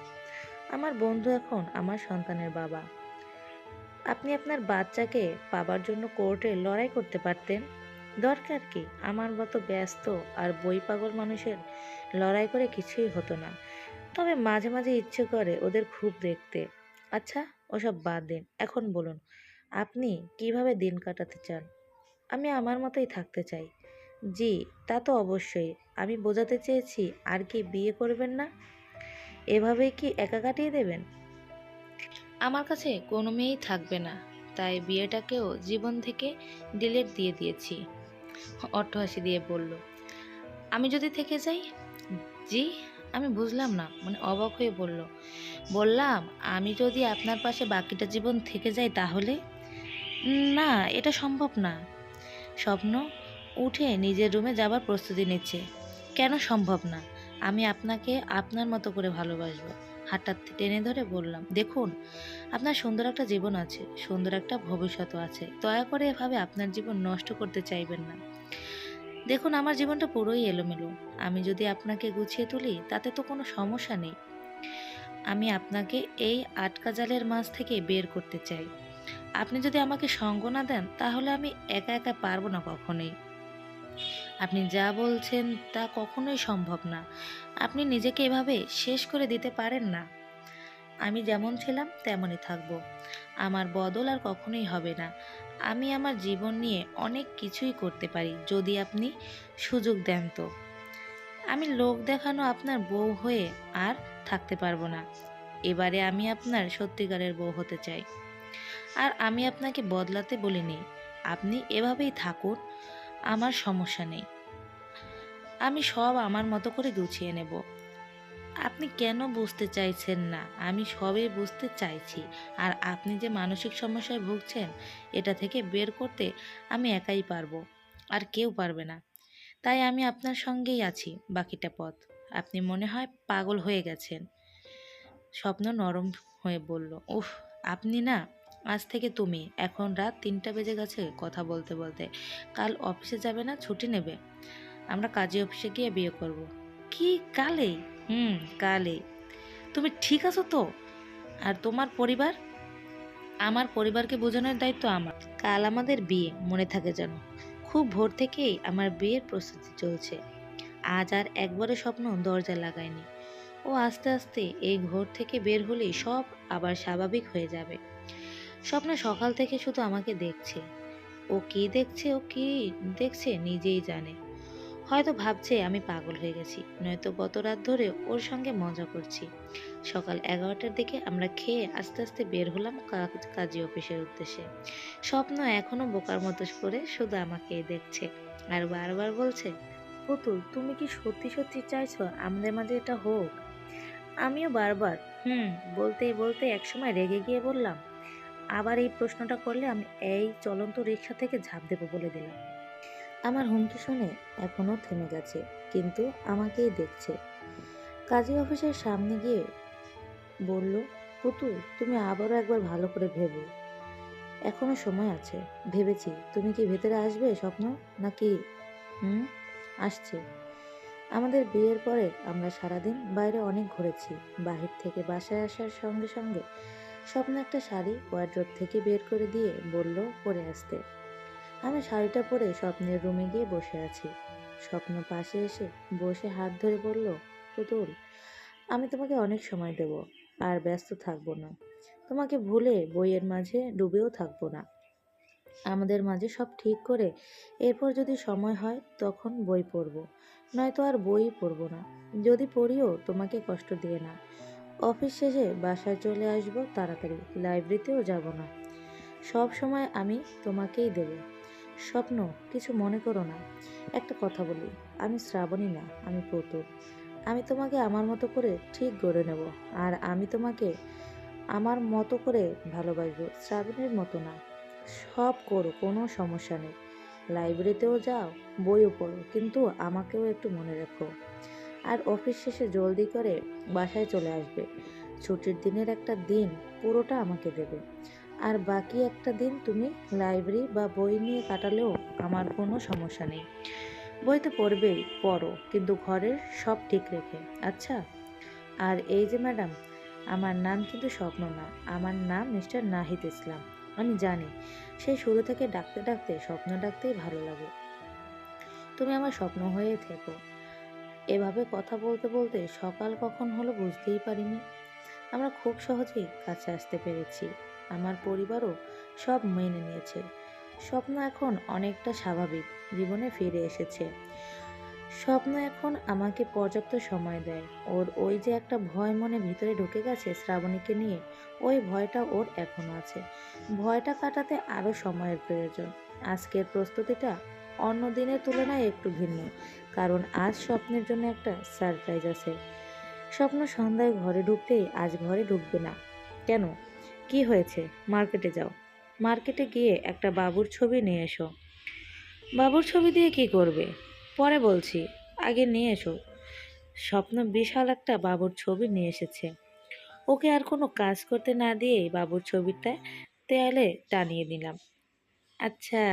আমার বন্ধু এখন আমার সন্তানের বাবা। আপনি আপনার বাচ্চাকে পাবার জন্য কোর্টে লড়াই করতে পারতেন। দরকার কি? আমার মতো ব্যস্ত আর বই পাগল মানুষের লড়াই করে কিছুই হতো না। তবে মাঝে মাঝে ইচ্ছে করে ওদের খুব দেখতে। আচ্ছা, ওসব বাদ দিন, এখন বলুন, আপনি কিভাবে দিন কাটাতে চান? আমি আমার মতোই থাকতে চাই। জি, তা তো অবশ্যই। আমি বোঝাতে চেয়েছি, আর কি বিয়ে করবেন না? এভাবেই কি একা কাটিয়ে দেবেন? আমার কাছে কোনো মেয়েই থাকবে না, তাই বিয়েটাকেও জীবন থেকে ডিলিট দিয়ে দিয়েছি। অট্টহাসি দিয়ে বলল, আমি যদি থেকে যাই? জি, আমি বুঝলাম না, মানে অবাক হয়ে বললাম, আমি যদি আপনার পাশে বাকিটা জীবন থেকে যাই তাহলে? না, এটা সম্ভব না। স্বপ্ন উঠে নিজের রুমে যাবার প্রস্তুতি নিচ্ছে। কেন সম্ভব না? আমি আপনাকে আপনার মতো করে ভালোবাসবো। হাতটা টেনে ধরে বললাম, দেখুন, আপনার সুন্দর একটা জীবন আছে, সুন্দর একটা ভবিষ্যৎও আছে, দয়া করে এভাবে আপনার জীবন নষ্ট করতে চাইবেন না। দেখুন, আমার জীবনটা পুরোই এলোমেলো। আমি যদি আপনাকে গুছিয়ে তুলি তাতে তো কোনো সমস্যা নেই। আমি আপনাকে এই আটকা জালের মাঝ থেকে বের করতে চাই। আপনি যদি আমাকে সঙ্গ না দেন তাহলে আমি একা একা পারবো না কখনোই। আপনি যা বলছেন তা কখনোই সম্ভব না। আপনি নিজেকে এভাবে শেষ করে দিতে পারেন না। আমি যেমন ছিলাম তেমনই থাকবো। আমার বদল আর কখনোই হবে না। আমি আমার জীবন নিয়ে অনেক কিছুই করতে পারি যদি আপনি সুযোগ দেন তো। আমি লোক দেখানো আপনার বউ হয়ে আর থাকতে পারবো না। এবারে আমি আপনার সত্যিকারের বউ হতে চাই। আর আমি আপনাকে বদলাতে বলিনি। আপনি এভাবেই থাকুন, আমার সমস্যা নেই। আমি সব আমার মতো করে গুছিয়ে নেব। আপনি কেন বুঝতে চাইছেন না? আমি সবই বুঝতে চাইছি। আর আপনি যে মানসিক সমস্যায় ভুগছেন, এটা থেকে বের করতে আমি একাই পারবো, আর কেউ পারবে না। তাই আমি আপনার সঙ্গেই আছি বাকিটা পথ। আপনি মনে হয় পাগল হয়ে গেছেন। স্বপ্ন নরম হয়ে বলল, উফ, আপনি না, আজ থেকে তুমি। এখন রাত 3টা বেজে গেছে কথা বলতে বলতে। কাল অফিসে যাবে না, ছুটি নেবে? আমরা কাজী অফিসে গিয়ে বিয়ে করব। কি, কালেই? কালেই। তুমি ঠিক আছো তো? আর তোমার পরিবার? আমার পরিবারকে বোঝানোর দায়িত্ব আমার। কাল আমাদের বিয়ে, মনে থাকে যেন। খুব ভোর থেকেই আমার বিয়ের প্রস্তুতি চলছে। আজ আর একবারও স্বপ্ন দরজা লাগায়নি। ও আস্তে আস্তে এই ঘর থেকে বের হলেই সব আবার স্বাভাবিক হয়ে যাবে। স্বপ্ন সকাল থেকে শুধু আমাকে দেখছে। ও কি দেখছে, ও কি দেখছে নিজেই জানে। হয়তো ভাবছে আমি পাগল হয়ে গেছি, নয়তো গত রাত ধরে ওর সঙ্গে মজা করছি। সকাল 11টার দিকে আমরা খেয়ে আস্তে আস্তে বের হলাম কাজী অফিসের উদ্দেশ্যে। স্বপ্ন এখনো বোকার মতো করে শুধু আমাকেই দেখছে আর বারবার বলছে, পুতুল তুমি কি সত্যি সত্যি চাইছো আমাদের মাঝে এটা হোক? আমিও বারবার হুম বলতে বলতে একসময় রেগে গিয়ে বললাম, আবার এই প্রশ্নটা করলে আমি এই চলন্ত রিক্সা থেকে ঝাঁপ দেবো বলে দিলাম। আমার হুমকি শুনে এখনো থেমে গেছে, কিন্তু আমাকেই দেখছে। কাজী অফিসের সামনে গিয়ে বলল, পুতুল তুমি আবারও একবার ভালো করে ভেবো, এখনো সময় আছে। ভেবেছি। তুমি কি ভেতরে আসবে স্বপ্ন, নাকি? হুম, আসছে। আমাদের বিয়ের পরে আমরা সারাদিন বাইরে অনেক ঘুরেছি। বাহির থেকে বাসায় আসার সঙ্গে সঙ্গে স্বপ্ন একটা শাড়ি ওয়ার্ড্রোব থেকে বের করে দিয়ে বলল পরে আসতে। আমি শাড়িটা পরে স্বপ্নের রুমে গিয়ে বসে আছি। স্বপ্ন পাশে এসে বসে হাত ধরে বলল, পুতুল আমি তোমাকে অনেক সময় দেব, আর ব্যস্ত থাকবো না। তোমাকে ভুলে বইয়ের মাঝে ডুবেও থাকবো না। আমাদের মাঝে সব ঠিক করে এরপর যদি সময় হয় তখন বই পড়বো, নয়তো আর বই পড়বো না। যদি পড়িও তোমাকে কষ্ট দিয়ে না। অফিস শেষে বাসায় চলে আসবো তাড়াতাড়ি, লাইব্রেরিতেও যাব না। সব সময় আমি তোমাকেই দেব। স্বপ্ন, কিছু মনে করো না। একটা কথা বলি, আমি শ্রাবণী না, আমি পুতুল। আমি তোমাকে আমার মতো করে ঠিক গড়ে নেব, আর আমি তোমাকে আমার মতো করে ভালোবাসবো, শ্রাবণীর মতো না। সব করো, কোনো সমস্যা নেই। লাইব্রেরিতেও যাও, বইও পড়ো, কিন্তু আমাকেও একটু মনে রেখো। আর অফিস শেষে জলদি করে বাসায় চলে আসবে। ছুটির দিনের একটা দিন পুরোটা আমাকে দেবে। আর বাকি একটা দিন তুমি লাইব্রেরি বা বই নিয়ে কাটালেও আমার কোনো সমস্যা নেই। বই তো পড়বেই, পড়ো, কিন্তু ঘরের সব ঠিক রেখে, আচ্ছা? আর এই যে ম্যাডাম, আমার নাম কিন্তু স্বপ্ন না, আমার নাম মিস্টার নাহিদ ইসলাম। আমি জানি সেই শুরু থেকে ডাকতে ডাকতে স্বপ্ন ডাকতেই ভালো লাগে। তুমি আমার স্বপ্ন হয়ে থেকো। এভাবে কথা বলতে বলতে সকাল কখন হলো বুঝতেই পারিনি। আমরা খুব সহজেই কাছে আসতে পেরেছি। আমার পরিবারও সব মেনে নিয়েছে। স্বপ্ন এখন অনেকটা স্বাভাবিক জীবনে ফিরে এসেছে। স্বপ্ন এখন আমাকে পর্যাপ্ত সময় দেয়। ওর ওই যে একটা ভয় মনে ভিতরে ঢুকে গেছে শ্রাবণীকে নিয়ে, ওই ভয়টা ওর এখনো আছে। ভয়টা কাটাতে আরও সময়ের প্রয়োজন। আজকের প্রস্তুতিটা অন্য দিনের তুলনায় একটু ভিন্ন, কারণ আজ স্বপ্নের জন্য একটা সারপ্রাইজ আছে। স্বপ্ন সন্ধ্যায় ঘরে ঢুকতেই আজ ঘরে ঢুকবে না। কেন? কি হয়েছে? মার্কেটে যাও। মার্কেটে গিয়ে একটা বাবুর ছবি নিয়ে এসো। বাবুর ছবি দিয়ে কি করবে? পরে বলছি, আগে নিয়ে এসো। স্বপ্ন বিশাল একটা বাবুর ছবি নিয়ে এসেছে। ওকে আর কোনো কাজ করতে না দিয়েই বাবুর ছবিটা দেয়ালে টানিয়ে দিলাম। আচ্ছা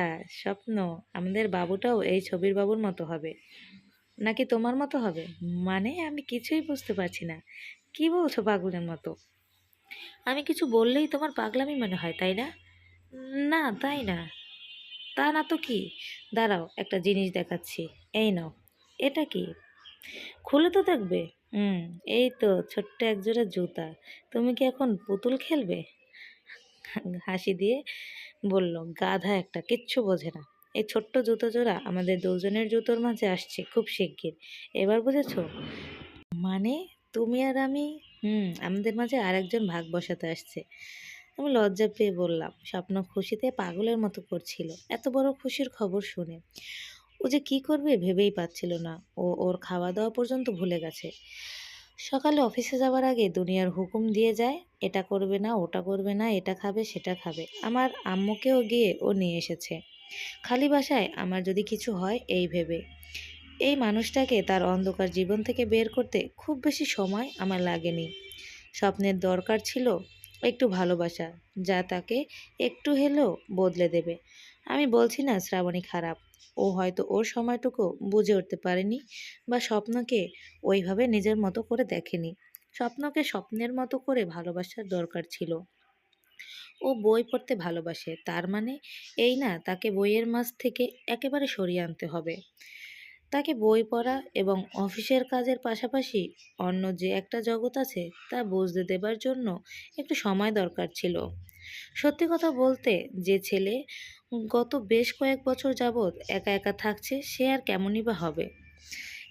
স্বপ্ন, আমাদের বাবুটাও এই ছবির বাবুর মতো হবে, নাকি তোমার মতো হবে? মানে আমি কিছুই বুঝতে পারছি না। কি বলছো পাগলের মতো? আমি কিছু বললেই তোমার পাগলামি মনে হয়, তাই না? না, তাই না। তা না তো কি? দাঁড়াও, একটা জিনিস দেখাচ্ছি। এই নাও। এটা কি? খুলে তো দেখবে। হুম, এই তো ছোট্ট একজোড়া জুতা। তুমি কি এখন পুতুল খেলবে? হাসি দিয়ে বলল, গাধা একটা, কিচ্ছু বোঝে না। এই ছোট্ট জুতো জোড়া আমাদের দুজনের জুতোর মাঝে আসছে খুব শিগগির। এবার বুঝেছো? মানে তুমি আর আমি? আমাদের মাঝে আরেকজন ভাগ বসাতে আসছে। আমি লজ্জা পেয়ে বললাম। স্বপ্ন খুশিতে পাগলের মতো করছিল এত বড় খুশির খবর শুনে। ও যে কি করবে ভেবেই পাচ্ছিল না। ও ওর খাওয়া দাওয়া পর্যন্ত ভুলে গেছে। সকালে অফিসে যাওয়ার আগে দুনিয়ার হুকুম দিয়ে যায়, এটা করবে না, ওটা করবে না, এটা খাবে, সেটা খাবে। আমার আম্মুকেও গিয়ে ও নিয়ে এসেছে। খালি বাসায় আমার যদি কিছু হয় এই ভেবে। এই মানুষটাকে তার অন্ধকার জীবন থেকে বের করতে খুব বেশি সময় আমার লাগেনি। স্বপ্নের দরকার ছিল একটু ভালোবাসা, যা তাকে একটু হলেও বদলে দেবে। আমি বলছি না শ্রাবণী খারাপ। ও হয়তো ওর সময়টুকু বুঝে উঠতে পারেনি, বা স্বপ্নকে ওইভাবে নিজের মতো করে দেখেনি। স্বপ্নকে স্বপ্নের মতো করে ভালোবাসার দরকার ছিল। ও বই পড়তে ভালোবাসে, তার মানে এই না তাকে বইয়ের মাঝ থেকে একেবারে সরিয়ে আনতে হবে। তাকে বই পড়া এবং অফিসের কাজের পাশাপাশি অন্য যে একটা জগৎ আছে তা বুঝতে দেবার জন্য একটু সময় দরকার ছিল। সত্যি কথা বলতে, যে ছেলে গত বেশ কয়েক বছর যাবৎ একা একা থাকছে সে আর কেমনই বা হবে।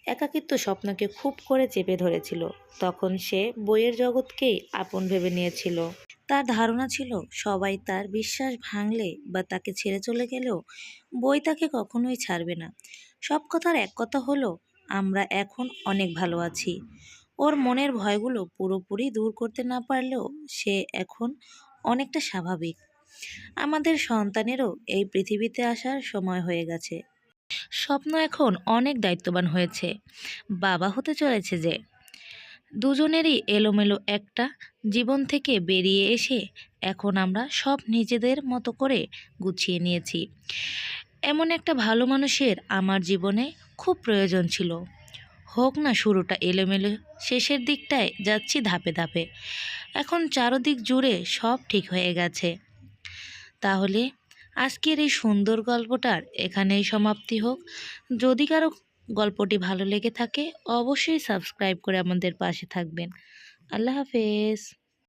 একাকিত্ব স্বপ্নকে খুব করে চেপে ধরেছিল। তখন সে বইয়ের জগৎকেই আপন ভেবে নিয়েছিল। তার ধারণা ছিল সবাই তার বিশ্বাস ভাঙলে বা তাকে ছেড়ে চলে গেলেও বই তাকে কখনোই ছাড়বে না। সব কথার এক কথা হলো, আমরা এখন অনেক ভালো আছি। ওর মনের ভয়গুলো পুরোপুরি দূর করতে না পারলেও সে এখন অনেকটা স্বাভাবিক। আমাদের সন্তানেরও এই পৃথিবীতে আসার সময় হয়ে গেছে। স্বপ্ন এখন অনেক দায়িত্ববান হয়েছে, বাবা হতে চলেছে যে। দুজনেরই এলোমেলো একটা জীবন থেকে বেরিয়ে এসে এখন আমরা সব নিজেদের মতো করে গুছিয়ে নিয়েছি। এমন একটা ভালো মানুষের আমার জীবনে খুব প্রয়োজন ছিল। হোক না শুরুটা এলোমেলো, শেষের দিকটায় যাচ্ছি ধাপে ধাপে। এখন চারদিক জুড়ে সব ঠিক হয়ে গেছে। তাহলে আজকের এই সুন্দর গল্পটার এখানেই সমাপ্তি হোক। যদি কারো গল্পটি ভালো লেগে থাকে অবশ্যই সাবস্ক্রাইব করে আমাদের পাশে থাকবেন। আল্লাহ হাফেজ।